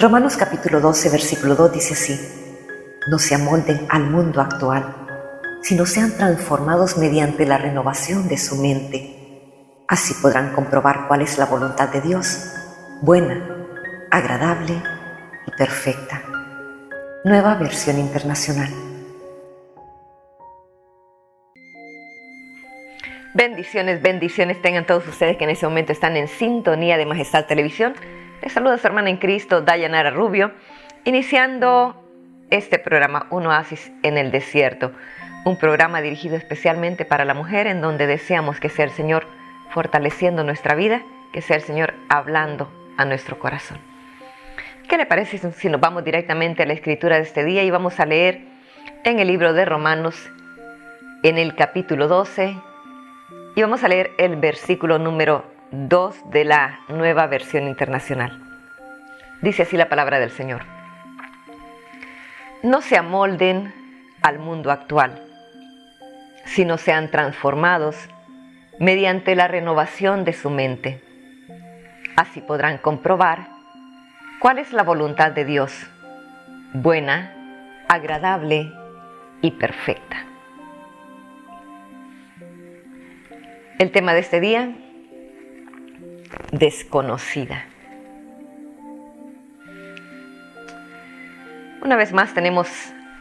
Romanos capítulo 12, versículo 2 dice así: no se amolden al mundo actual, sino sean transformados mediante la renovación de su mente. Así podrán comprobar cuál es la voluntad de Dios, buena, agradable y perfecta. Nueva versión internacional. Bendiciones, bendiciones tengan todos ustedes que en ese momento están en sintonía de Majestad Televisión. Les saluda su hermana en Cristo, Dayanara Rubio, iniciando este programa, Un Oasis en el Desierto, un programa dirigido especialmente para la mujer, en donde deseamos que sea el Señor fortaleciendo nuestra vida, que sea el Señor hablando a nuestro corazón. ¿Qué le parece si nos vamos directamente a la escritura de este día y vamos a leer en el libro de Romanos, en el capítulo 12, y vamos a leer el versículo número 2 de la Nueva Versión Internacional. Dice así la palabra del Señor: no se amolden al mundo actual, sino sean transformados mediante la renovación de su mente. Así podrán comprobar cuál es la voluntad de Dios, buena, agradable y perfecta. El tema de este día: desconocida. Una vez más tenemos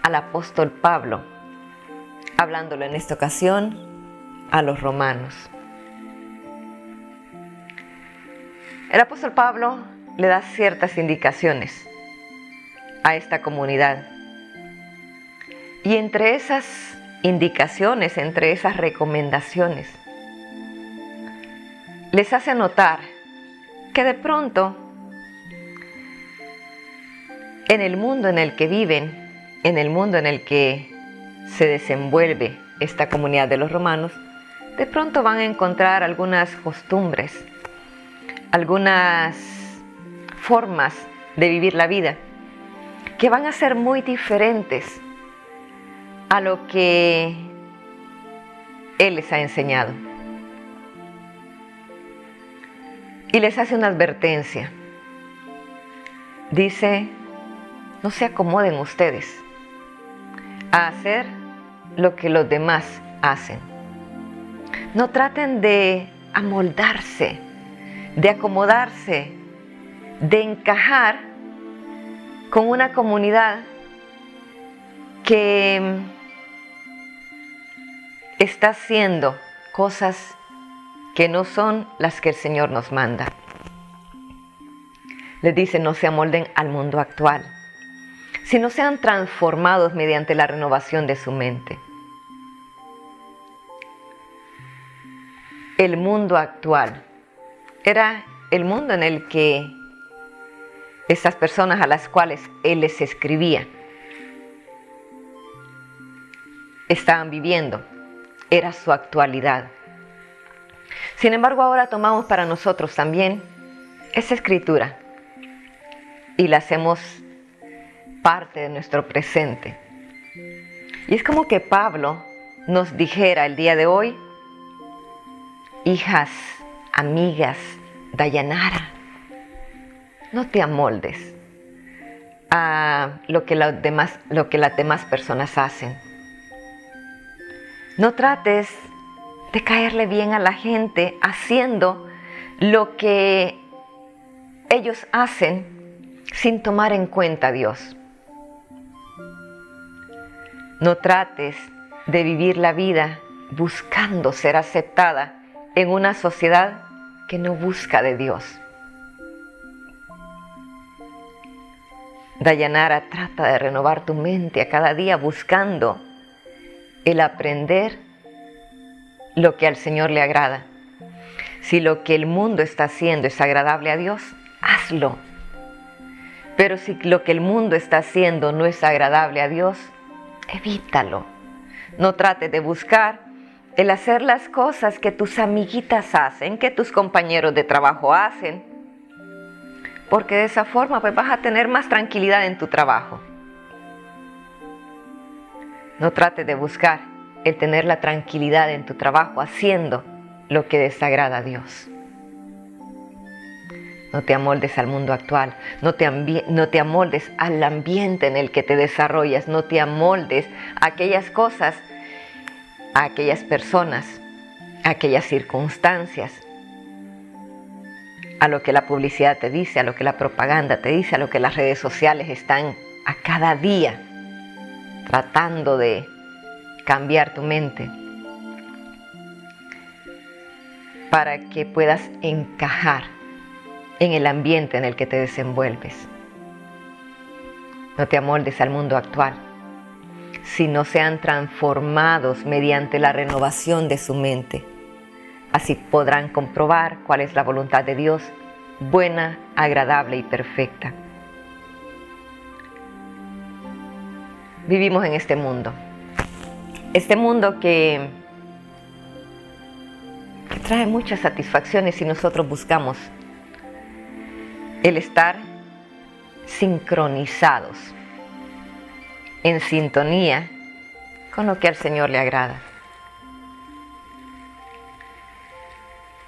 al apóstol Pablo hablándolo en esta ocasión a los romanos. El apóstol Pablo le da ciertas indicaciones a esta comunidad, y entre esas indicaciones, entre esas recomendaciones, les hace notar que de pronto en el mundo en el que viven, en el mundo en el que se desenvuelve esta comunidad de los romanos, de pronto van a encontrar algunas costumbres, algunas formas de vivir la vida que van a ser muy diferentes a lo que Él les ha enseñado. Y les hace una advertencia. Dice: no se acomoden ustedes a hacer lo que los demás hacen. No traten de amoldarse, de acomodarse, de encajar con una comunidad que está haciendo cosas que no son las que el Señor nos manda. Les dice: no se amolden al mundo actual, sino sean transformados mediante la renovación de su mente. El mundo actual era el mundo en el que estas personas a las cuales Él les escribía estaban viviendo, era su actualidad. Sin embargo, ahora tomamos para nosotros también esa escritura y la hacemos parte de nuestro presente. Y es como que Pablo nos dijera el día de hoy: hijas, amigas, Dayanara, no te amoldes a lo que las demás personas hacen. No trates de caerle bien a la gente haciendo lo que ellos hacen sin tomar en cuenta a Dios. No trates de vivir la vida buscando ser aceptada en una sociedad que no busca de Dios. Dayanara, trata de renovar tu mente a cada día buscando el aprender lo que al Señor le agrada. Si lo que el mundo está haciendo es agradable a Dios, hazlo. Pero si lo que el mundo está haciendo no es agradable a Dios, evítalo. No trates de buscar el hacer las cosas que tus amiguitas hacen, que tus compañeros de trabajo hacen, porque de esa forma pues vas a tener más tranquilidad en tu trabajo. No trates de buscar el tener la tranquilidad en tu trabajo haciendo lo que desagrada a Dios. No te amoldes al mundo actual, no te amoldes al ambiente en el que te desarrollas, no te amoldes a aquellas cosas, a aquellas personas, a aquellas circunstancias, a lo que la publicidad te dice, a lo que la propaganda te dice, a lo que las redes sociales están a cada día tratando de cambiar tu mente para que puedas encajar en el ambiente en el que te desenvuelves. No te amoldes al mundo actual, sino sean transformados mediante la renovación de su mente. Así podrán comprobar cuál es la voluntad de Dios, buena, agradable y perfecta. Vivimos en este mundo que trae muchas satisfacciones si nosotros buscamos el estar sincronizados, en sintonía con lo que al Señor le agrada.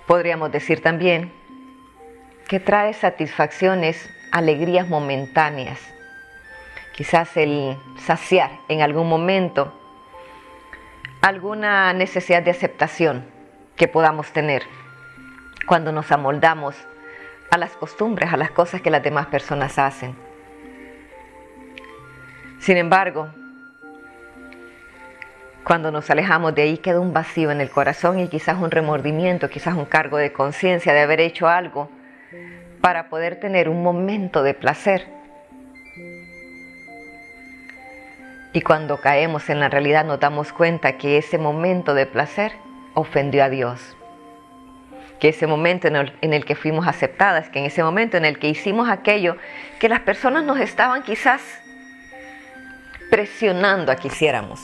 Podríamos decir también que trae satisfacciones, alegrías momentáneas, quizás el saciar en algún momento alguna necesidad de aceptación que podamos tener cuando nos amoldamos a las costumbres, a las cosas que las demás personas hacen. Sin embargo, cuando nos alejamos de ahí queda un vacío en el corazón y quizás un remordimiento, quizás un cargo de conciencia de haber hecho algo para poder tener un momento de placer. Y cuando caemos en la realidad nos damos cuenta que ese momento de placer ofendió a Dios. Que ese momento en el que fuimos aceptadas, que en ese momento en el que hicimos aquello que las personas nos estaban quizás presionando a que hiciéramos.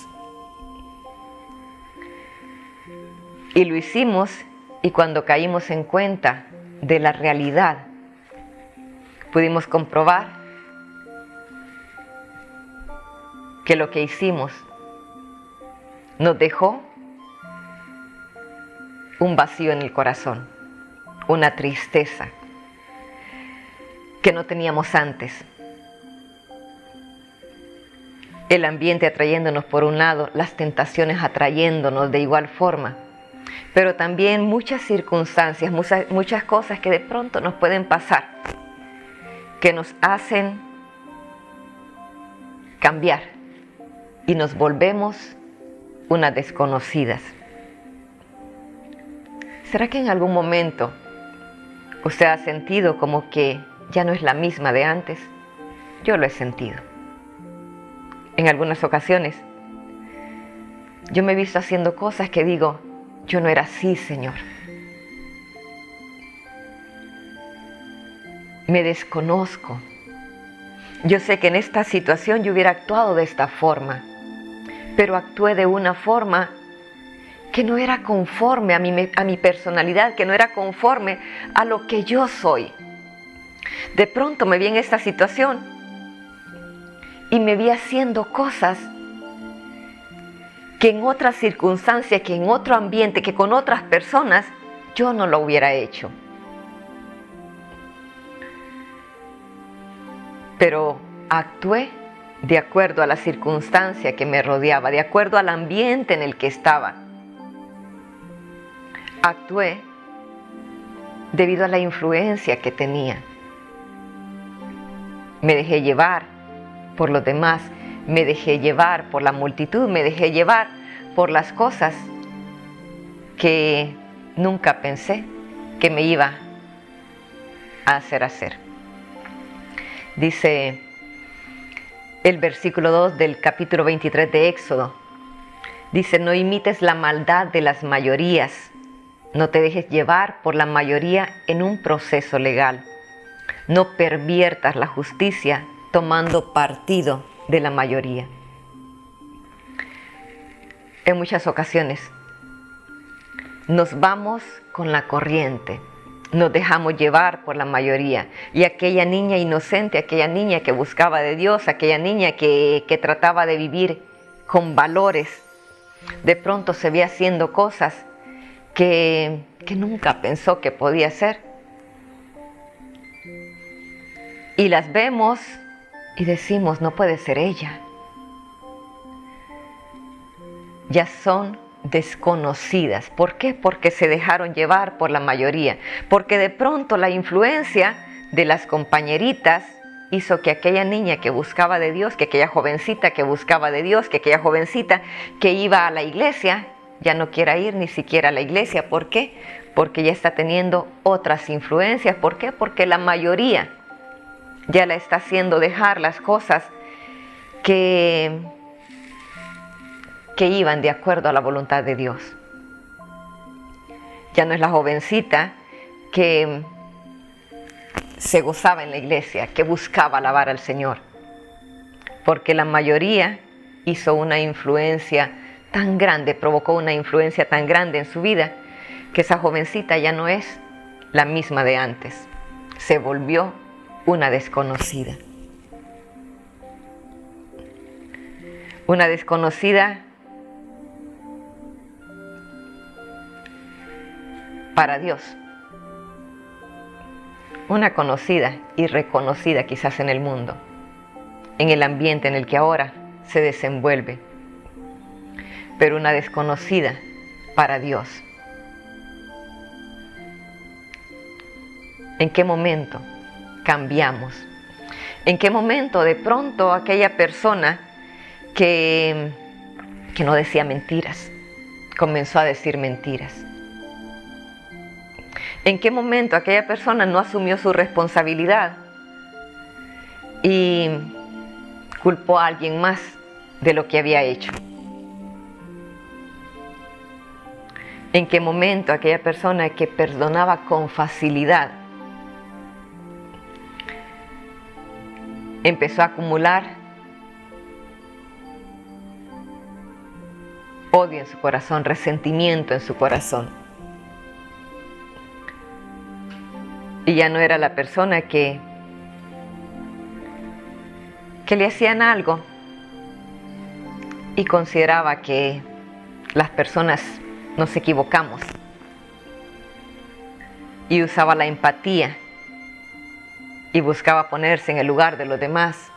Y lo hicimos, y cuando caímos en cuenta de la realidad, pudimos comprobar que lo que hicimos nos dejó un vacío en el corazón, una tristeza que no teníamos antes. El ambiente atrayéndonos por un lado, las tentaciones atrayéndonos de igual forma, pero también muchas circunstancias, muchas cosas que de pronto nos pueden pasar, que nos hacen cambiar y nos volvemos unas desconocidas. ¿Será que en algún momento usted ha sentido como que ya no es la misma de antes? Yo lo he sentido. En algunas ocasiones yo me he visto haciendo cosas que digo, yo no era así, Señor. Me desconozco. Yo sé que en esta situación yo hubiera actuado de esta forma, pero actué de una forma que no era conforme a mi personalidad, que no era conforme a lo que yo soy. De pronto me vi en esta situación y me vi haciendo cosas que en otras circunstancias, que en otro ambiente, que con otras personas, yo no lo hubiera hecho. Pero actué de acuerdo a la circunstancia que me rodeaba, de acuerdo al ambiente en el que estaba. Actué debido a la influencia que tenía. Me dejé llevar por los demás, me dejé llevar por la multitud, me dejé llevar por las cosas que nunca pensé que me iba a hacer. Dice el versículo 2 del capítulo 23 de Éxodo, dice, no imites la maldad de las mayorías, no te dejes llevar por la mayoría en un proceso legal, no perviertas la justicia tomando partido de la mayoría. En muchas ocasiones nos vamos con la corriente, nos dejamos llevar por la mayoría, y aquella niña inocente, aquella niña que buscaba de Dios, aquella niña que trataba de vivir con valores, de pronto se ve haciendo cosas que nunca pensó que podía hacer. y las vemos y decimos, no puede ser ella. Ya son desconocidas. ¿Por qué? Porque se dejaron llevar por la mayoría. Porque de pronto la influencia de las compañeritas hizo que aquella niña que buscaba de Dios, que aquella jovencita que buscaba de Dios, que aquella jovencita que iba a la iglesia, ya no quiera ir ni siquiera a la iglesia. ¿Por qué? Porque ya está teniendo otras influencias. ¿Por qué? Porque la mayoría ya la está haciendo dejar las cosas que iban de acuerdo a la voluntad de Dios. Ya no es la jovencita que se gozaba en la iglesia, que buscaba alabar al Señor, porque la mayoría hizo una influencia tan grande, provocó una influencia tan grande en su vida, que esa jovencita ya no es la misma de antes, se volvió una desconocida. Una desconocida para Dios, una conocida y reconocida quizás en el mundo, en el ambiente en el que ahora se desenvuelve, pero una desconocida para Dios. ¿En qué momento cambiamos? ¿En qué momento de pronto aquella persona que no decía mentiras comenzó a decir mentiras? ¿En qué momento aquella persona no asumió su responsabilidad y culpó a alguien más de lo que había hecho? ¿En qué momento aquella persona que perdonaba con facilidad empezó a acumular odio en su corazón, resentimiento en su corazón? Y ya no era la persona que le hacían algo y consideraba que las personas nos equivocamos y usaba la empatía y buscaba ponerse en el lugar de los demás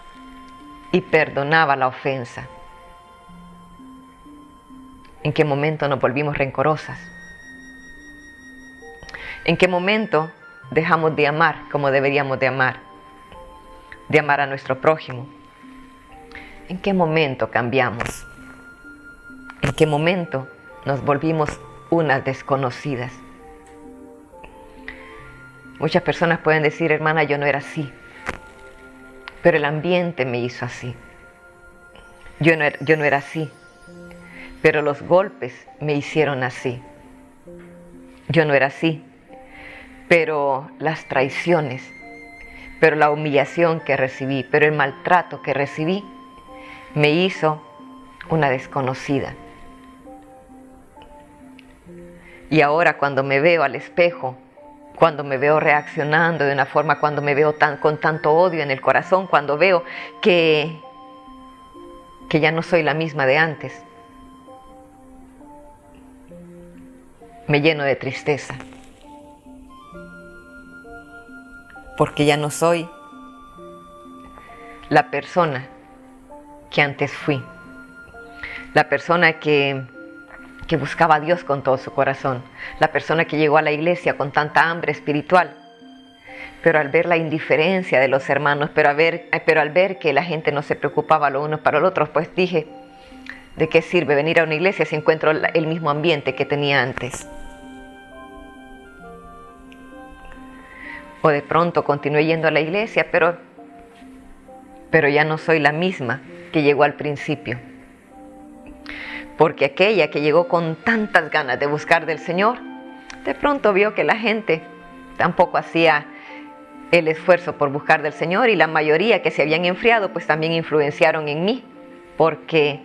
y perdonaba la ofensa. ¿En qué momento nos volvimos rencorosas? ¿En qué momento dejamos de amar como deberíamos de amar a nuestro prójimo? ¿En qué momento cambiamos? ¿En qué momento nos volvimos unas desconocidas? Muchas personas pueden decir, hermana, yo no era así, pero el ambiente me hizo así. Yo no era así, pero los golpes me hicieron así. Yo no era así, pero las traiciones, pero la humillación que recibí, pero el maltrato que recibí, me hizo una desconocida. Y ahora cuando me veo al espejo, cuando me veo reaccionando de una forma, cuando me veo con tanto odio en el corazón, cuando veo que ya no soy la misma de antes, me lleno de tristeza. Porque ya no soy la persona que antes fui. La persona que buscaba a Dios con todo su corazón. La persona que llegó a la iglesia con tanta hambre espiritual. Pero al ver la indiferencia de los hermanos, pero al ver que la gente no se preocupaba lo uno para el otro, pues dije, ¿de qué sirve venir a una iglesia si encuentro el mismo ambiente que tenía antes? O de pronto continué yendo a la iglesia, pero ya no soy la misma que llegó al principio. Porque aquella que llegó con tantas ganas de buscar del Señor, de pronto vio que la gente tampoco hacía el esfuerzo por buscar del Señor, y la mayoría que se habían enfriado pues también influenciaron en mí, porque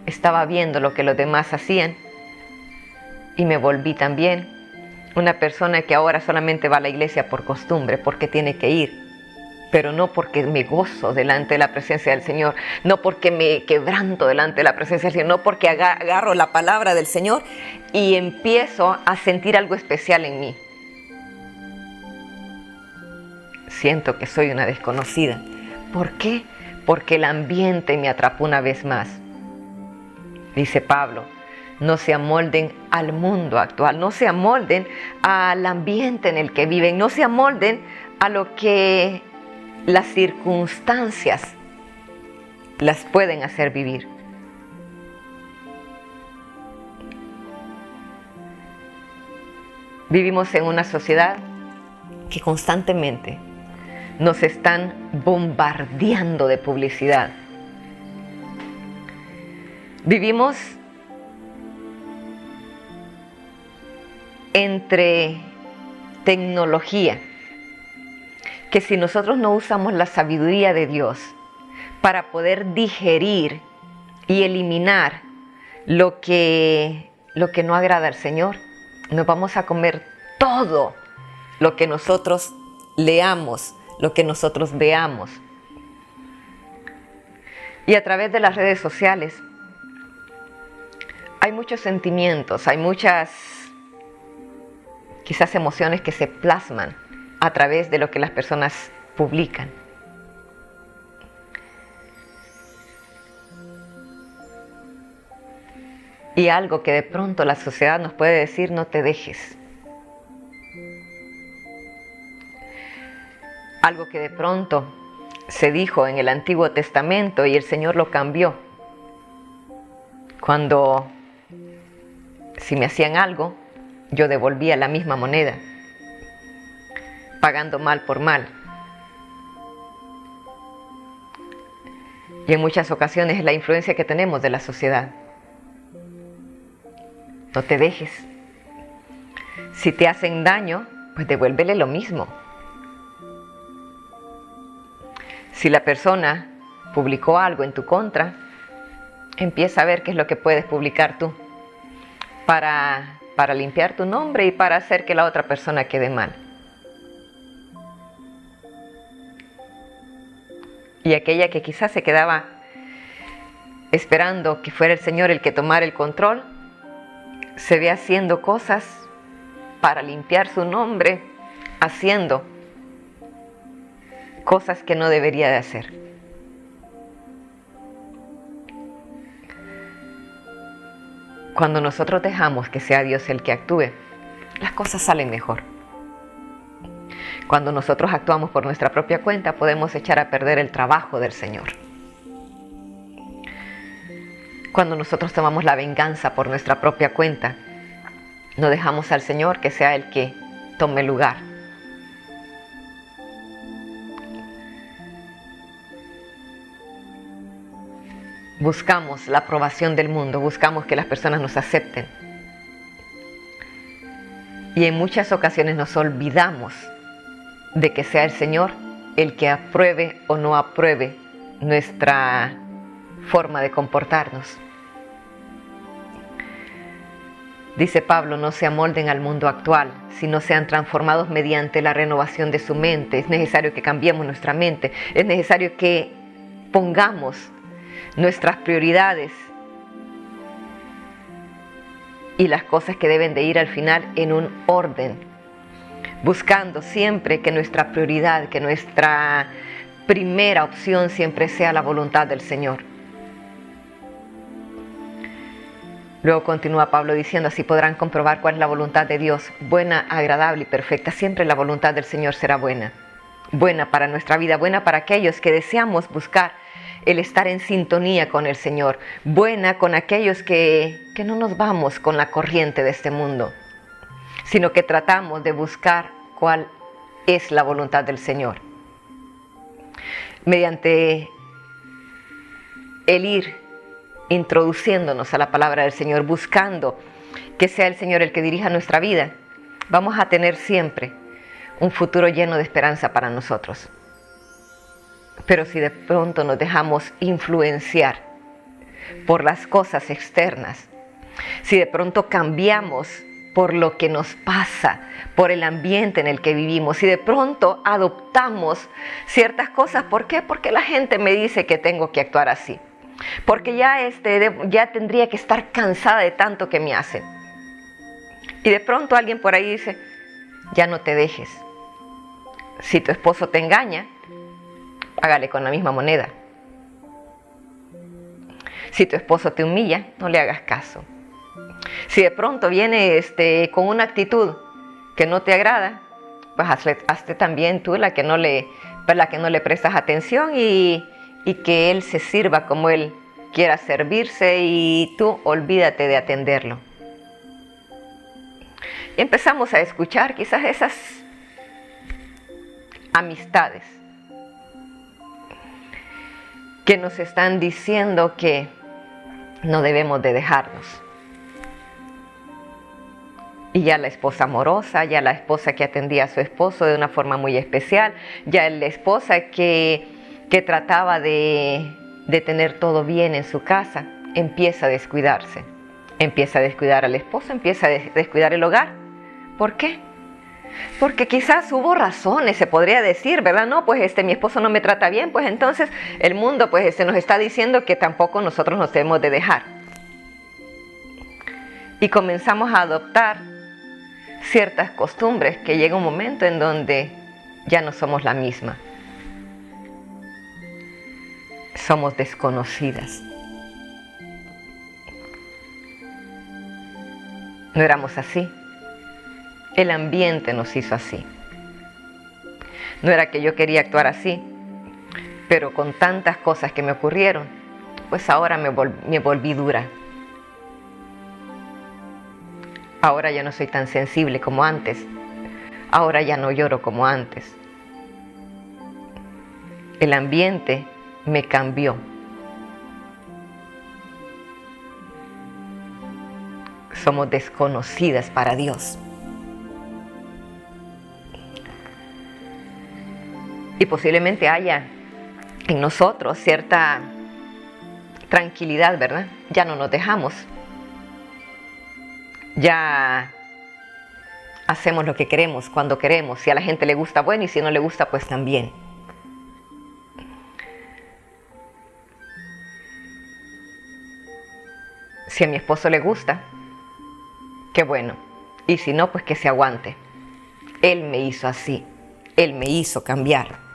estaba viendo lo que los demás hacían y me volví también una persona que ahora solamente va a la iglesia por costumbre, porque tiene que ir, pero no porque me gozo delante de la presencia del Señor, no porque me quebranto delante de la presencia del Señor, no porque agarro la palabra del Señor y empiezo a sentir algo especial en mí, siento que soy una desconocida. ¿Por qué? Porque el ambiente me atrapó una vez más. Dice Pablo, no se amolden al mundo actual, no se amolden al ambiente en el que viven, no se amolden a lo que las circunstancias las pueden hacer vivir. Vivimos en una sociedad que constantemente nos están bombardeando de publicidad. Vivimos entre tecnología, que si nosotros no usamos la sabiduría de Dios para poder digerir y eliminar lo que no agrada al Señor, nos vamos a comer todo lo que nosotros leamos, lo que nosotros veamos. Y a través de las redes sociales hay muchos sentimientos, hay muchas quizás emociones que se plasman a través de lo que las personas publican. Y algo que de pronto la sociedad nos puede decir, no te dejes. Algo que de pronto se dijo en el Antiguo Testamento y el Señor lo cambió. Cuando, si me hacían algo, yo devolvía la misma moneda, pagando mal por mal. Y en muchas ocasiones es la influencia que tenemos de la sociedad. No te dejes. Si te hacen daño, pues devuélvele lo mismo. Si la persona publicó algo en tu contra, empieza a ver qué es lo que puedes publicar tú para limpiar tu nombre y para hacer que la otra persona quede mal. Y aquella que quizás se quedaba esperando que fuera el Señor el que tomara el control, se ve haciendo cosas para limpiar su nombre, haciendo cosas que no debería de hacer. Cuando nosotros dejamos que sea Dios el que actúe, las cosas salen mejor. Cuando nosotros actuamos por nuestra propia cuenta, podemos echar a perder el trabajo del Señor. Cuando nosotros tomamos la venganza por nuestra propia cuenta, no dejamos al Señor que sea el que tome lugar. Buscamos la aprobación del mundo, buscamos que las personas nos acepten. Y en muchas ocasiones nos olvidamos de que sea el Señor el que apruebe o no apruebe nuestra forma de comportarnos. Dice Pablo, no se amolden al mundo actual, sino sean transformados mediante la renovación de su mente. Es necesario que cambiemos nuestra mente, es necesario que pongamos nuestras prioridades y las cosas que deben de ir al final en un orden, buscando siempre que nuestra prioridad, que nuestra primera opción siempre sea la voluntad del Señor. Luego continúa Pablo diciendo, así podrán comprobar cuál es la voluntad de Dios, buena, agradable y perfecta. Siempre la voluntad del Señor será buena, buena para nuestra vida, buena para aquellos que deseamos buscar el estar en sintonía con el Señor, buena con aquellos que no nos vamos con la corriente de este mundo, sino que tratamos de buscar cuál es la voluntad del Señor. Mediante el ir introduciéndonos a la palabra del Señor, buscando que sea el Señor el que dirija nuestra vida, vamos a tener siempre un futuro lleno de esperanza para nosotros. Pero si de pronto nos dejamos influenciar por las cosas externas, si de pronto cambiamos por lo que nos pasa, por el ambiente en el que vivimos, si de pronto adoptamos ciertas cosas, ¿por qué? Porque la gente me dice que tengo que actuar así. Porque ya tendría que estar cansada de tanto que me hacen. Y de pronto alguien por ahí dice, ya no te dejes. Si tu esposo te engaña, págale con la misma moneda. Si tu esposo te humilla, no le hagas caso. Si de pronto viene con una actitud que no te agrada, pues hazte también tú la que no le prestas atención y que él se sirva como él quiera servirse y tú olvídate de atenderlo. Y empezamos a escuchar quizás esas amistades que nos están diciendo que no debemos de dejarnos. Y ya la esposa amorosa, ya la esposa que atendía a su esposo de una forma muy especial, ya la esposa que trataba de tener todo bien en su casa, empieza a descuidarse. Empieza a descuidar al esposo, empieza a descuidar el hogar. ¿Por qué? Porque quizás hubo razones, se podría decir, ¿verdad? No, pues mi esposo no me trata bien, pues entonces el mundo pues nos está diciendo que tampoco nosotros nos debemos de dejar. Y comenzamos a adoptar ciertas costumbres que llega un momento en donde ya no somos la misma. Somos desconocidas. No éramos así. El ambiente nos hizo así. No era que yo quería actuar así, pero con tantas cosas que me ocurrieron, pues ahora me volví dura. Ahora ya no soy tan sensible como antes. Ahora ya no lloro como antes. El ambiente me cambió. Somos desconocidas para Dios. Y posiblemente haya en nosotros cierta tranquilidad, ¿verdad? Ya no nos dejamos. Ya hacemos lo que queremos, cuando queremos. Si a la gente le gusta, bueno, y si no le gusta, pues también. Si a mi esposo le gusta, qué bueno. Y si no, pues que se aguante. Él me hizo así. Él me hizo cambiar.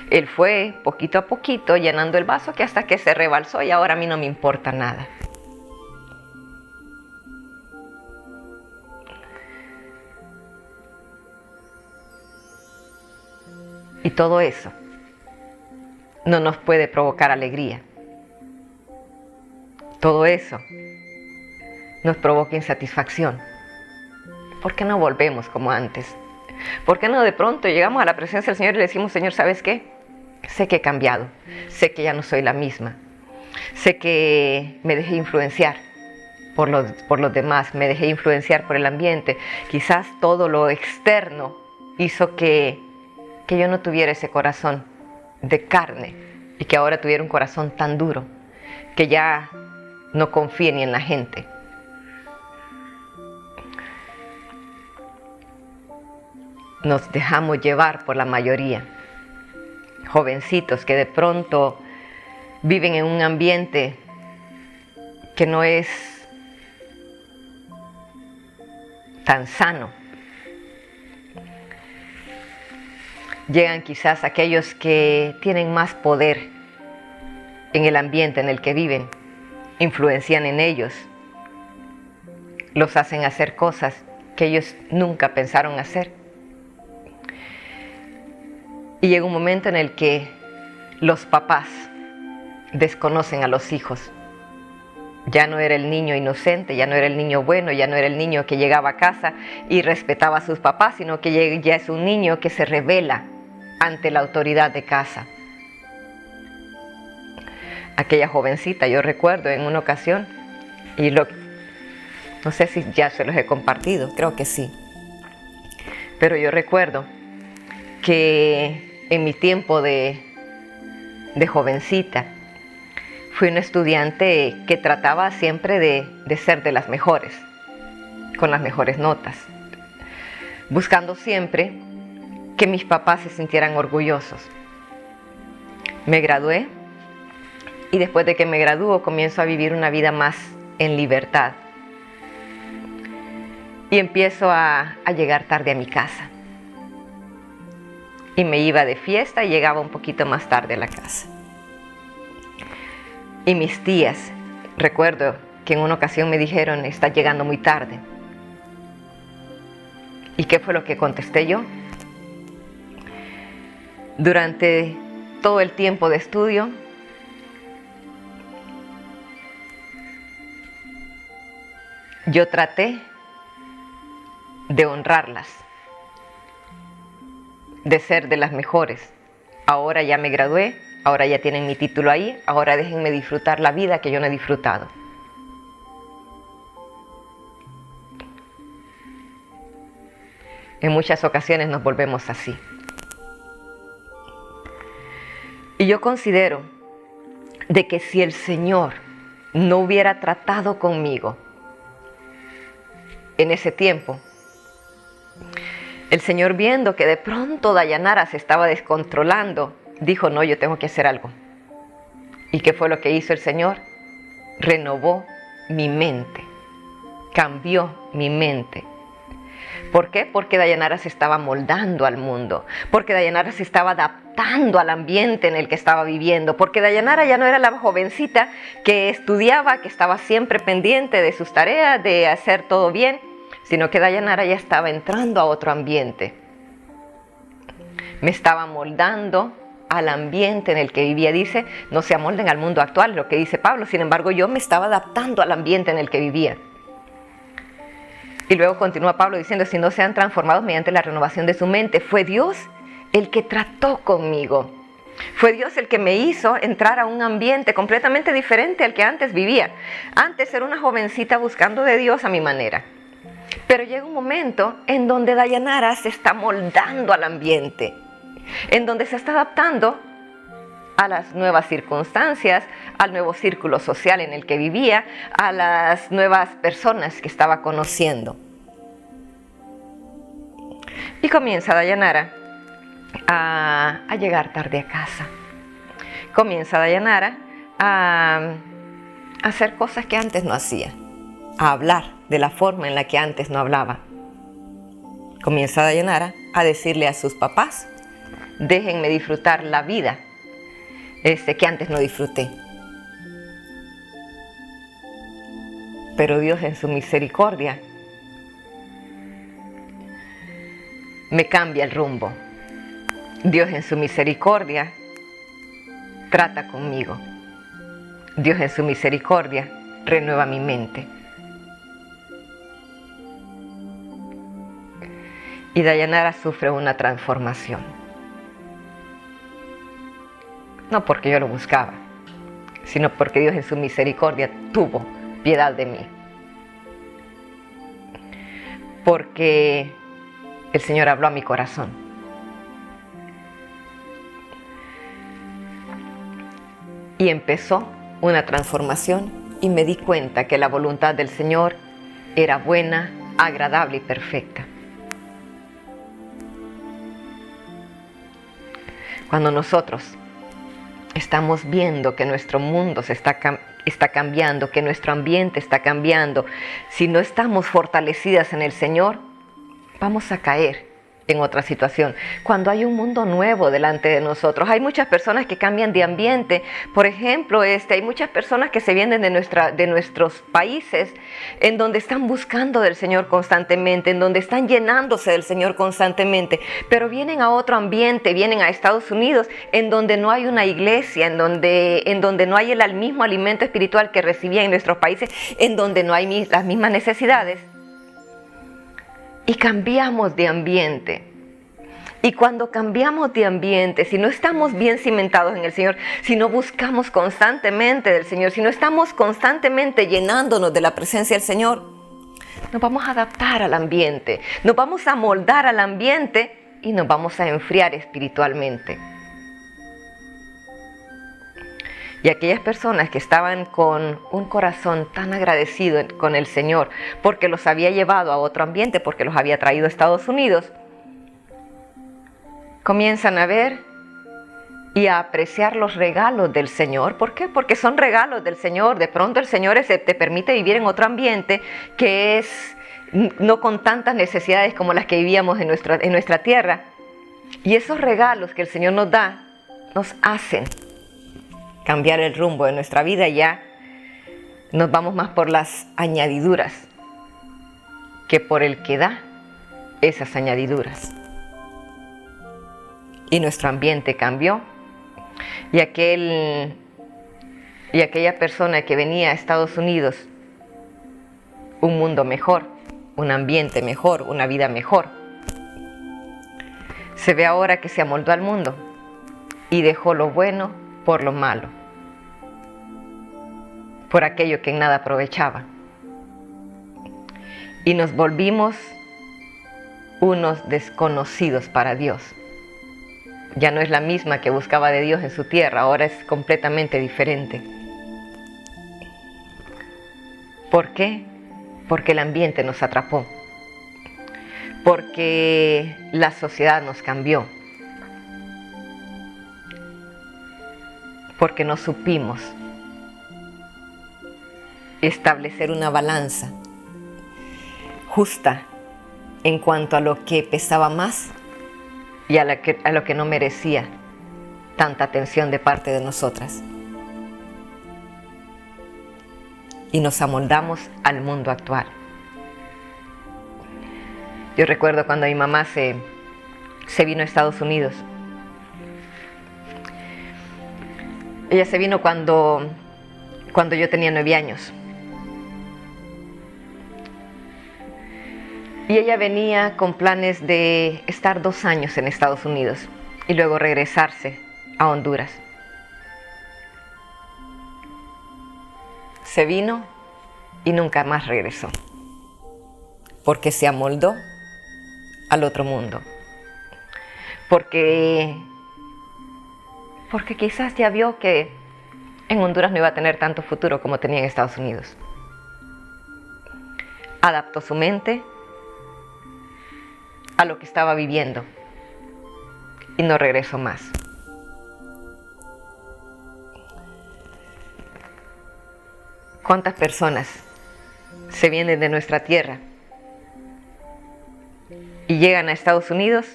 Él fue poquito a poquito llenando el vaso que hasta que se rebalsó y ahora a mí no me importa nada. Y todo eso no nos puede provocar alegría. Todo eso nos provoca insatisfacción. ¿Por qué no volvemos como antes? ¿Por qué no de pronto llegamos a la presencia del Señor y le decimos, Señor, ¿sabes qué? Sé que he cambiado, sé que ya no soy la misma, sé que me dejé influenciar por los demás, me dejé influenciar por el ambiente. Quizás todo lo externo hizo que yo no tuviera ese corazón de carne y que ahora tuviera un corazón tan duro que ya no confíe ni en la gente. Nos dejamos llevar por la mayoría. Jovencitos que de pronto viven en un ambiente que no es tan sano. Llegan quizás aquellos que tienen más poder en el ambiente en el que viven, influencian en ellos, los hacen hacer cosas que ellos nunca pensaron hacer. Y llega un momento en el que los papás desconocen a los hijos. Ya no era el niño inocente, ya no era el niño bueno, ya no era el niño que llegaba a casa y respetaba a sus papás, sino que ya es un niño que se rebela ante la autoridad de casa. Aquella jovencita, yo recuerdo en una ocasión, y no sé si ya se los he compartido, creo que sí, pero yo recuerdo que en mi tiempo de jovencita fui una estudiante que trataba siempre de ser de las mejores, con las mejores notas, buscando siempre que mis papás se sintieran orgullosos. Me gradué y después de que me gradúo comienzo a vivir una vida más en libertad y empiezo a llegar tarde a mi casa. y me iba de fiesta y llegaba un poquito más tarde a la casa. Y mis tías, recuerdo que en una ocasión me dijeron, estás llegando muy tarde. ¿Y qué fue lo que contesté yo? Durante todo el tiempo de estudio, yo traté de honrarlas, de ser de las mejores. Ahora ya me gradué, ahora ya tienen mi título ahí, ahora déjenme disfrutar la vida que yo no he disfrutado. En muchas ocasiones nos volvemos así. Y yo considero de que si el Señor no hubiera tratado conmigo en ese tiempo, el Señor, viendo que de pronto Dayanara se estaba descontrolando, dijo, no, yo tengo que hacer algo. ¿Y qué fue lo que hizo el Señor? Renovó mi mente, cambió mi mente. ¿Por qué? Porque Dayanara se estaba moldando al mundo, porque Dayanara se estaba adaptando al ambiente en el que estaba viviendo, porque Dayanara ya no era la jovencita que estudiaba, que estaba siempre pendiente de sus tareas, de hacer todo bien, sino que Dayanara ya estaba entrando a otro ambiente. Me estaba moldando al ambiente en el que vivía. Dice, no se amolden al mundo actual, lo que dice Pablo. Sin embargo, yo me estaba adaptando al ambiente en el que vivía. Y luego continúa Pablo diciendo, si no sean transformados mediante la renovación de su mente. Fue Dios el que trató conmigo. Fue Dios el que me hizo entrar a un ambiente completamente diferente al que antes vivía. Antes era una jovencita buscando de Dios a mi manera. Pero llega un momento en donde Dayanara se está moldando al ambiente, en donde se está adaptando a las nuevas circunstancias, al nuevo círculo social en el que vivía, a las nuevas personas que estaba conociendo. Y comienza Dayanara a llegar tarde a casa. Comienza Dayanara a hacer cosas que antes no hacía, a hablar de la forma en la que antes no hablaba. Comienza Dayanara a decirle a sus papás, déjenme disfrutar la vida que antes no disfruté. Pero Dios en su misericordia me cambia el rumbo. Dios en su misericordia trata conmigo. Dios en su misericordia renueva mi mente. Y Dayanara sufre una transformación. No porque yo lo buscaba, sino porque Dios en su misericordia tuvo piedad de mí. Porque el Señor habló a mi corazón. Y empezó una transformación y me di cuenta que la voluntad del Señor era buena, agradable y perfecta. Cuando nosotros estamos viendo que nuestro mundo se está cambiando, que nuestro ambiente está cambiando, si no estamos fortalecidas en el Señor, vamos a caer en otra situación. Cuando hay un mundo nuevo delante de nosotros, hay muchas personas que cambian de ambiente. Por ejemplo, hay muchas personas que se vienen de nuestros países, en donde están buscando del Señor constantemente, en donde están llenándose del Señor constantemente, pero vienen a otro ambiente, vienen a Estados Unidos, en donde no hay una iglesia, en donde no hay el mismo alimento espiritual que recibían en nuestros países, en donde no hay las mismas necesidades. Y cambiamos de ambiente. Y cuando cambiamos de ambiente, si no estamos bien cimentados en el Señor, si no buscamos constantemente del Señor, si no estamos constantemente llenándonos de la presencia del Señor, nos vamos a adaptar al ambiente, nos vamos a moldar al ambiente y nos vamos a enfriar espiritualmente. Y aquellas personas que estaban con un corazón tan agradecido con el Señor, porque los había llevado a otro ambiente, porque los había traído a Estados Unidos, comienzan a ver y a apreciar los regalos del Señor. ¿Por qué? Porque son regalos del Señor. De pronto el Señor te permite vivir en otro ambiente que es no con tantas necesidades como las que vivíamos en nuestra tierra. Y esos regalos que el Señor nos da nos hacen cambiar el rumbo de nuestra vida. Ya nos vamos más por las añadiduras que por el que da esas añadiduras. Y nuestro ambiente cambió. Y aquella persona que venía a Estados Unidos, un mundo mejor, un ambiente mejor, una vida mejor, se ve ahora que se amoldó al mundo y dejó lo bueno por lo malo, por aquello que en nada aprovechaba. Y nos volvimos unos desconocidos para Dios. Ya no es la misma que buscaba de Dios en su tierra, ahora es completamente diferente. ¿Por qué? Porque el ambiente nos atrapó, porque la sociedad nos cambió, porque no supimos establecer una balanza justa en cuanto a lo que pesaba más y a lo que no merecía tanta atención de parte de nosotras. Y nos amoldamos al mundo actual. Yo recuerdo cuando mi mamá se vino a Estados Unidos. Ella se vino cuando yo tenía 9 años. Y ella venía con planes de estar 2 años en Estados Unidos y luego regresarse a Honduras. Se vino y nunca más regresó, porque se amoldó al otro mundo. Porque quizás ya vio que en Honduras no iba a tener tanto futuro como tenía en Estados Unidos. Adaptó su mente a lo que estaba viviendo y no regresó más. ¿Cuántas personas se vienen de nuestra tierra y llegan a Estados Unidos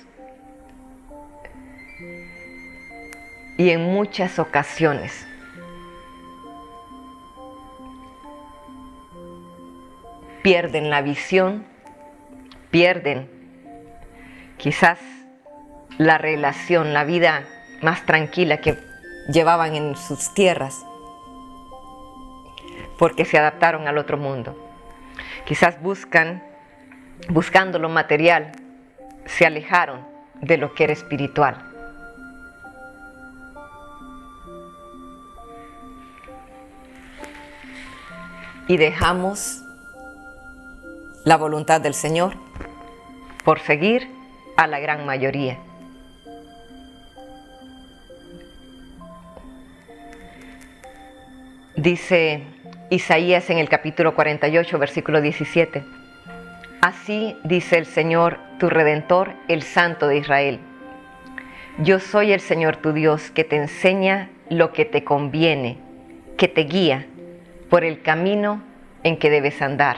y en muchas ocasiones pierden la visión, pierden quizás la relación, la vida más tranquila que llevaban en sus tierras, porque se adaptaron al otro mundo? Quizás buscando lo material, se alejaron de lo que era espiritual. Y dejamos la voluntad del Señor por seguir a la gran mayoría. Dice Isaías en el capítulo 48, versículo 17. Así dice el Señor, tu Redentor, el Santo de Israel. Yo soy el Señor tu Dios, que te enseña lo que te conviene, que te guía por el camino en que debes andar.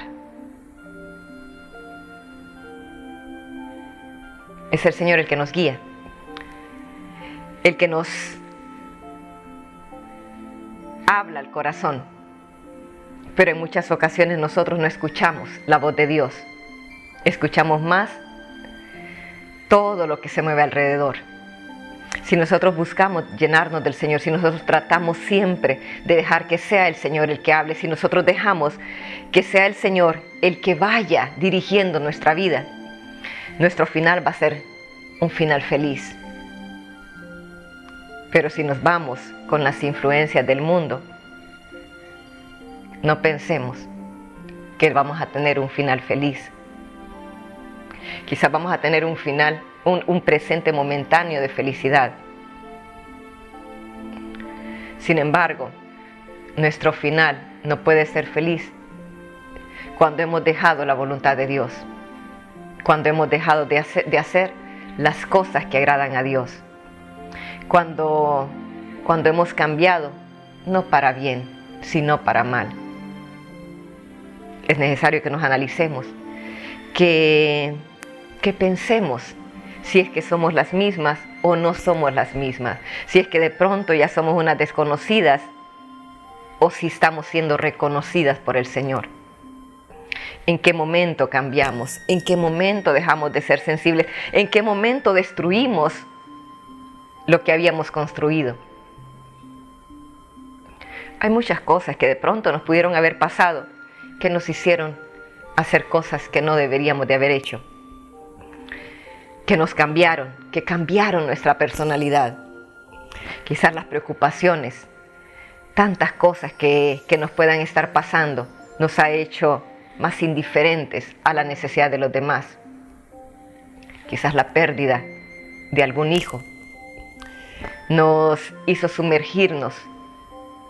Es el Señor el que nos guía, el que nos habla al corazón, pero en muchas ocasiones nosotros no escuchamos la voz de Dios, escuchamos más todo lo que se mueve alrededor. Si nosotros buscamos llenarnos del Señor, si nosotros tratamos siempre de dejar que sea el Señor el que hable, si nosotros dejamos que sea el Señor el que vaya dirigiendo nuestra vida, nuestro final va a ser un final feliz. Pero si nos vamos con las influencias del mundo, no pensemos que vamos a tener un final feliz. Quizás vamos a tener un final, un presente momentáneo de felicidad. Sin embargo, nuestro final no puede ser feliz cuando hemos dejado la voluntad de Dios, cuando hemos dejado de hacer las cosas que agradan a Dios, cuando hemos cambiado no para bien, sino para mal. Es necesario que nos analicemos, que pensemos si es que somos las mismas o no somos las mismas, si es que de pronto ya somos unas desconocidas o si estamos siendo reconocidas por el Señor. ¿En qué momento cambiamos? ¿En qué momento dejamos de ser sensibles? ¿En qué momento destruimos lo que habíamos construido? Hay muchas cosas que de pronto nos pudieron haber pasado, que nos hicieron hacer cosas que no deberíamos de haber hecho, que nos cambiaron, que cambiaron nuestra personalidad. Quizás las preocupaciones, tantas cosas que nos puedan estar pasando, nos ha hecho más indiferentes a la necesidad de los demás. Quizás la pérdida de algún hijo nos hizo sumergirnos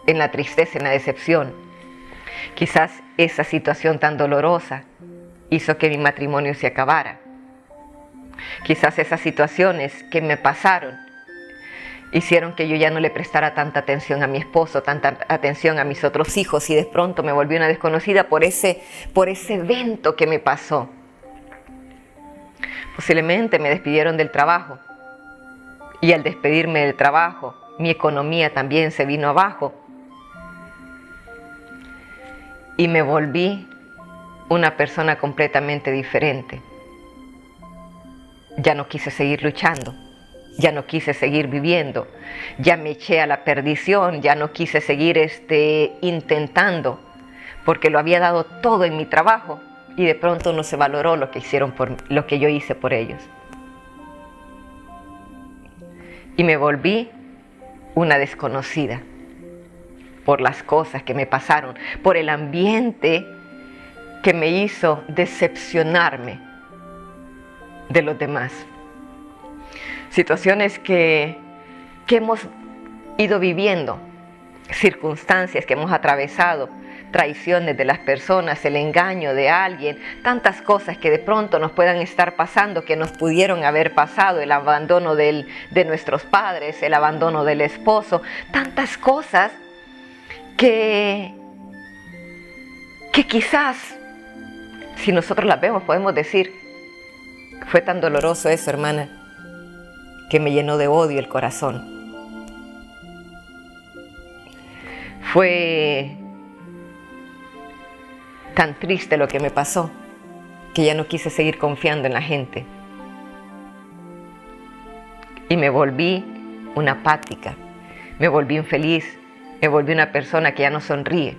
en la tristeza, en la decepción. Quizás esa situación tan dolorosa hizo que mi matrimonio se acabara. Quizás esas situaciones que me pasaron hicieron que yo ya no le prestara tanta atención a mi esposo, tanta atención a mis otros hijos, y de pronto me volví una desconocida por ese evento que me pasó. Posiblemente me despidieron del trabajo, y al despedirme del trabajo, mi economía también se vino abajo, y me volví una persona completamente diferente. Ya no quise seguir luchando. Ya no quise seguir viviendo, ya me eché a la perdición, ya no quise seguir intentando, porque lo había dado todo en mi trabajo y de pronto no se valoró lo que hicieron lo que yo hice por ellos. Y me volví una desconocida por las cosas que me pasaron, por el ambiente que me hizo decepcionarme de los demás. Situaciones que hemos ido viviendo, circunstancias que hemos atravesado, traiciones de las personas, el engaño de alguien, tantas cosas que de pronto nos puedan estar pasando, que nos pudieron haber pasado, el abandono de nuestros padres, el abandono del esposo, tantas cosas que quizás, si nosotros las vemos, podemos decir, fue tan doloroso eso, hermana, que me llenó de odio el corazón. Fue tan triste lo que me pasó, que ya no quise seguir confiando en la gente. Y me volví una apática, me volví infeliz, me volví una persona que ya no sonríe,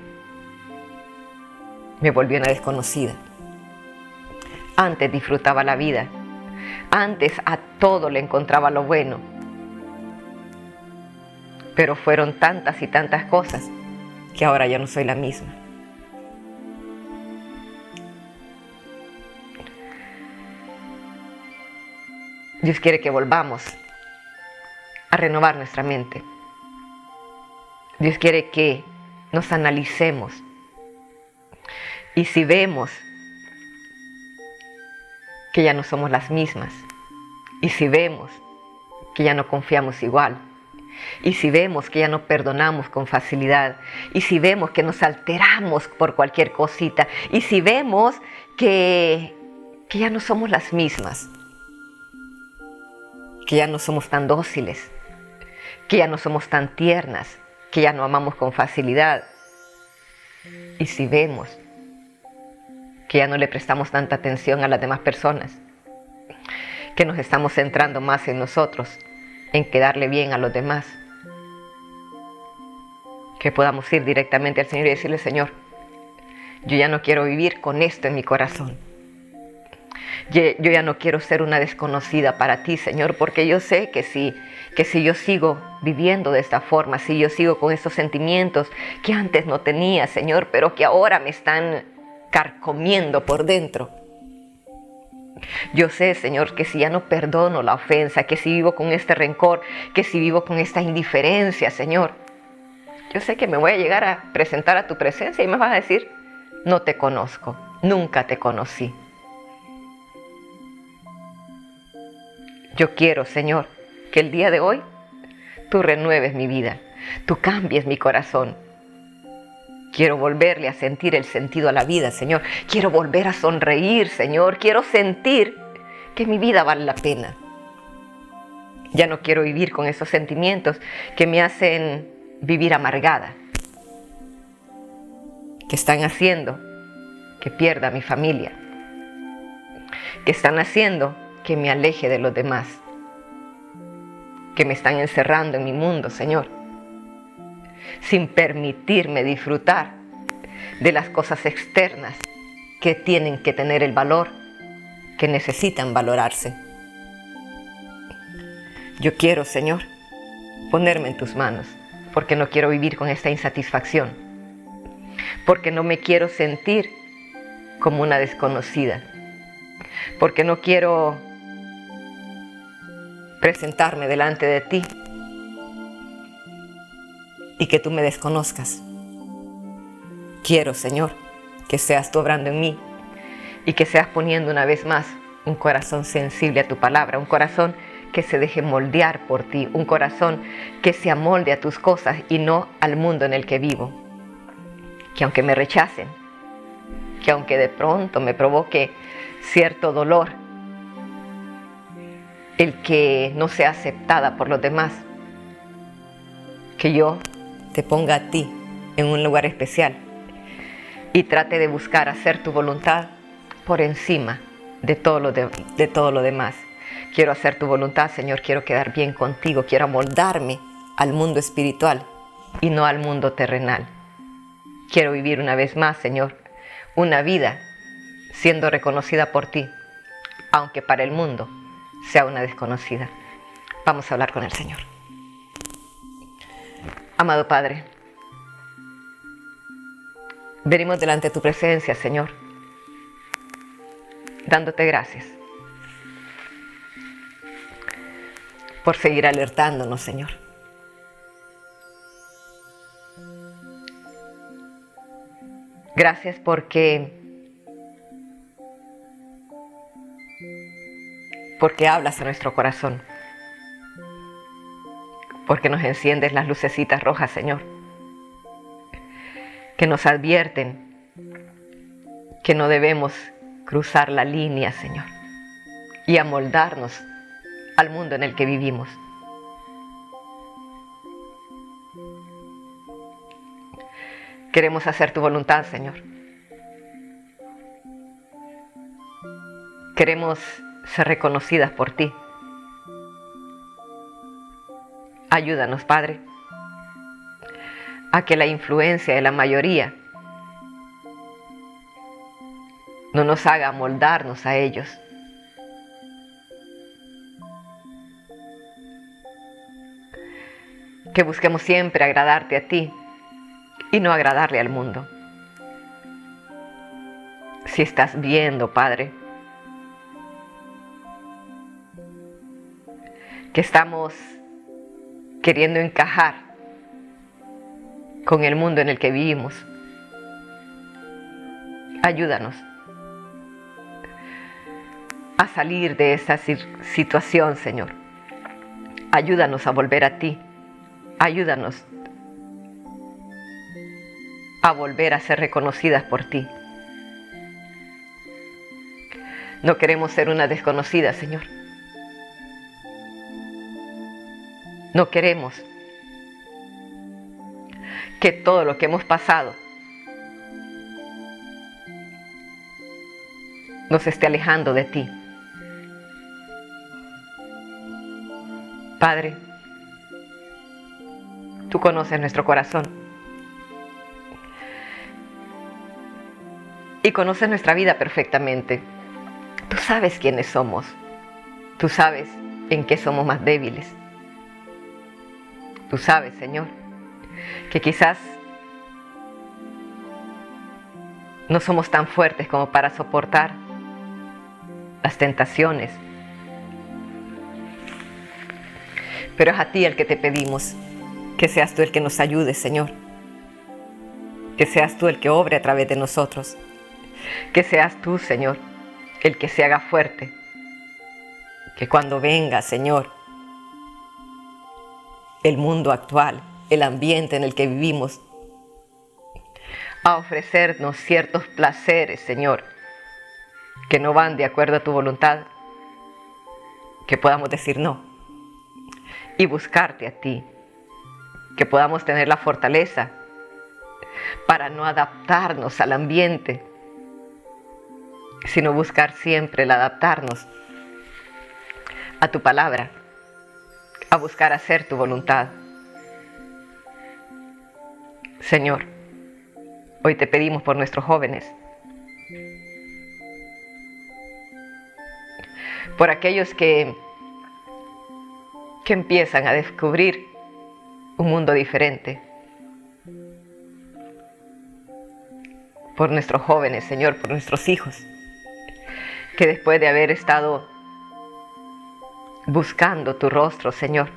me volví una desconocida. Antes disfrutaba la vida. Antes a todo le encontraba lo bueno, pero fueron tantas y tantas cosas que ahora ya no soy la misma. Dios quiere que volvamos a renovar nuestra mente. Dios quiere que nos analicemos y si vemos que ya no somos las mismas, y si vemos que ya no confiamos igual, y si vemos que ya no perdonamos con facilidad, y si vemos que nos alteramos por cualquier cosita, y si vemos que ya no somos las mismas, que ya no somos tan dóciles, que ya no somos tan tiernas, que ya no amamos con facilidad, y si vemos que ya no le prestamos tanta atención a las demás personas, que nos estamos centrando más en nosotros, en quedarle bien a los demás, que podamos ir directamente al Señor y decirle, Señor, yo ya no quiero vivir con esto en mi corazón. Yo ya no quiero ser una desconocida para ti, Señor, porque yo sé que si yo sigo viviendo de esta forma, si yo sigo con esos sentimientos que antes no tenía, Señor, pero que ahora me están carcomiendo por dentro. Yo sé, Señor, que si ya no perdono la ofensa, que si vivo con este rencor, que si vivo con esta indiferencia, Señor, yo sé que me voy a llegar a presentar a tu presencia y me vas a decir, no te conozco, nunca te conocí. Yo quiero, Señor, que el día de hoy tú renueves mi vida, tú cambies mi corazón. Quiero volverle a sentir el sentido a la vida, Señor. Quiero volver a sonreír, Señor. Quiero sentir que mi vida vale la pena. Ya no quiero vivir con esos sentimientos que me hacen vivir amargada, que están haciendo que pierda a mi familia, que están haciendo que me aleje de los demás, que me están encerrando en mi mundo, Señor, sin permitirme disfrutar de las cosas externas que tienen que tener el valor, que necesitan valorarse. Yo quiero, Señor, ponerme en tus manos, porque no quiero vivir con esta insatisfacción, porque no me quiero sentir como una desconocida, porque no quiero presentarme delante de ti y que tú me desconozcas. Quiero, Señor, que seas tú obrando en mí y que seas poniendo una vez más un corazón sensible a tu palabra, un corazón que se deje moldear por ti, un corazón que se amolde a tus cosas y no al mundo en el que vivo. Que aunque me rechacen, que aunque de pronto me provoque cierto dolor el que no sea aceptada por los demás, que yo te ponga a ti en un lugar especial y trate de buscar hacer tu voluntad por encima de todo lo demás. Quiero hacer tu voluntad, Señor, quiero quedar bien contigo, quiero amoldarme al mundo espiritual y no al mundo terrenal. Quiero vivir una vez más, Señor, una vida siendo reconocida por ti, aunque para el mundo sea una desconocida. Vamos a hablar con el Señor. Amado Padre, venimos delante de tu presencia, Señor, dándote gracias por seguir alertándonos, Señor. Gracias porque hablas a nuestro corazón, porque nos enciendes las lucecitas rojas, Señor, que nos advierten que no debemos cruzar la línea, Señor, y amoldarnos al mundo en el que vivimos. Queremos hacer tu voluntad, Señor. Queremos ser reconocidas por ti. Ayúdanos, Padre, a que la influencia de la mayoría no nos haga amoldarnos a ellos. Que busquemos siempre agradarte a ti y no agradarle al mundo. Si estás viendo, Padre, que estamos queriendo encajar con el mundo en el que vivimos, ayúdanos a salir de esa situación, Señor. Ayúdanos a volver a ti. Ayúdanos a volver a ser reconocidas por ti. No queremos ser una desconocida, Señor. No queremos que todo lo que hemos pasado nos esté alejando de ti. Padre, tú conoces nuestro corazón y conoces nuestra vida perfectamente. Tú sabes quiénes somos. Tú sabes en qué somos más débiles. Tú sabes, Señor, que quizás no somos tan fuertes como para soportar las tentaciones. Pero es a ti el que te pedimos, que seas tú el que nos ayude, Señor. Que seas tú el que obre a través de nosotros. Que seas tú, Señor, el que se haga fuerte. Que cuando venga, Señor, el mundo actual, el ambiente en el que vivimos, a ofrecernos ciertos placeres, Señor, que no van de acuerdo a tu voluntad, que podamos decir no, y buscarte a ti. Que podamos tener la fortaleza para no adaptarnos al ambiente, sino buscar siempre el adaptarnos a tu palabra, a buscar hacer tu voluntad. Señor, hoy te pedimos por nuestros jóvenes, por aquellos que empiezan a descubrir un mundo diferente, por nuestros jóvenes, Señor, por nuestros hijos, que después de haber estado buscando tu rostro, Señor,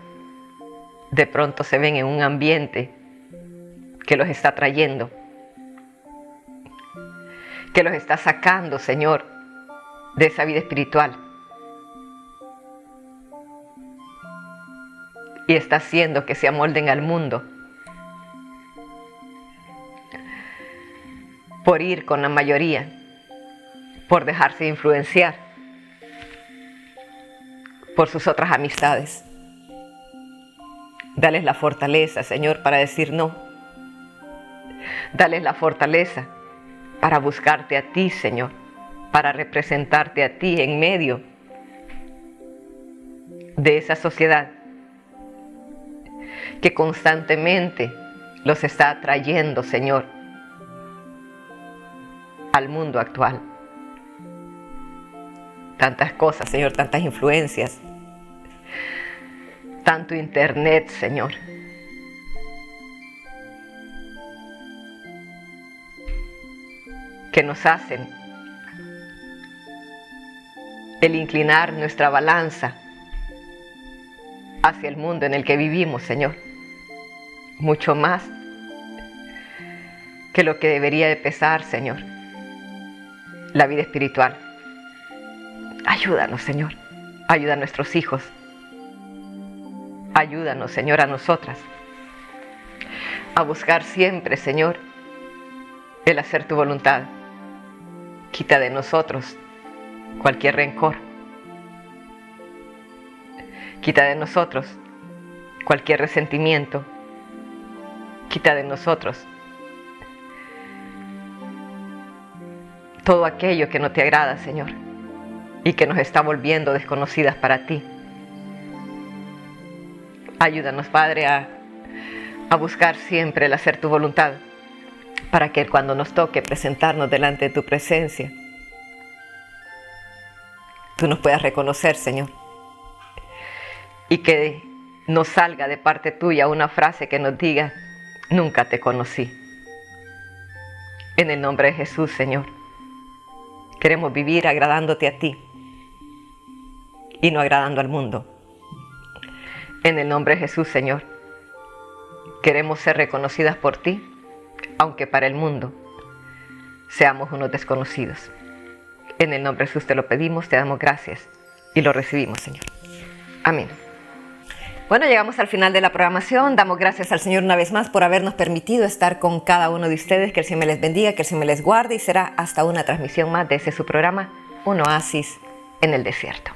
de pronto se ven en un ambiente que los está trayendo, que los está sacando, Señor, de esa vida espiritual. Y está haciendo que se amolden al mundo por ir con la mayoría, por dejarse influenciar por sus otras amistades. Dales la fortaleza, Señor, para decir no. Dales la fortaleza para buscarte a ti, Señor, para representarte a ti en medio de esa sociedad que constantemente los está atrayendo, Señor, al mundo actual. Tantas cosas, Señor, tantas influencias, tanto internet, Señor. Que nos hacen el inclinar nuestra balanza hacia el mundo en el que vivimos, Señor. Mucho más que lo que debería de pesar, Señor, la vida espiritual. Ayúdanos, Señor. Ayuda a nuestros hijos. Ayúdanos, Señor, a nosotras a buscar siempre, Señor, el hacer tu voluntad. Quita de nosotros cualquier rencor. Quita de nosotros cualquier resentimiento. Quita de nosotros todo aquello que no te agrada, Señor, y que nos está volviendo desconocidas para ti. Ayúdanos, Padre, a buscar siempre el hacer tu voluntad, para que cuando nos toque presentarnos delante de tu presencia, tú nos puedas reconocer, Señor, y que nos salga de parte tuya una frase que nos diga: nunca te conocí. En el nombre de Jesús, Señor, queremos vivir agradándote a ti y no agradando al mundo. En el nombre de Jesús, Señor, queremos ser reconocidas por ti, aunque para el mundo seamos unos desconocidos. En el nombre de Jesús te lo pedimos, te damos gracias y lo recibimos, Señor. Amén. Bueno, llegamos al final de la programación. Damos gracias al Señor una vez más por habernos permitido estar con cada uno de ustedes. Que el Señor me les bendiga, que el Señor me les guarde, y será hasta una transmisión más de ese su programa, Un Oasis en el Desierto.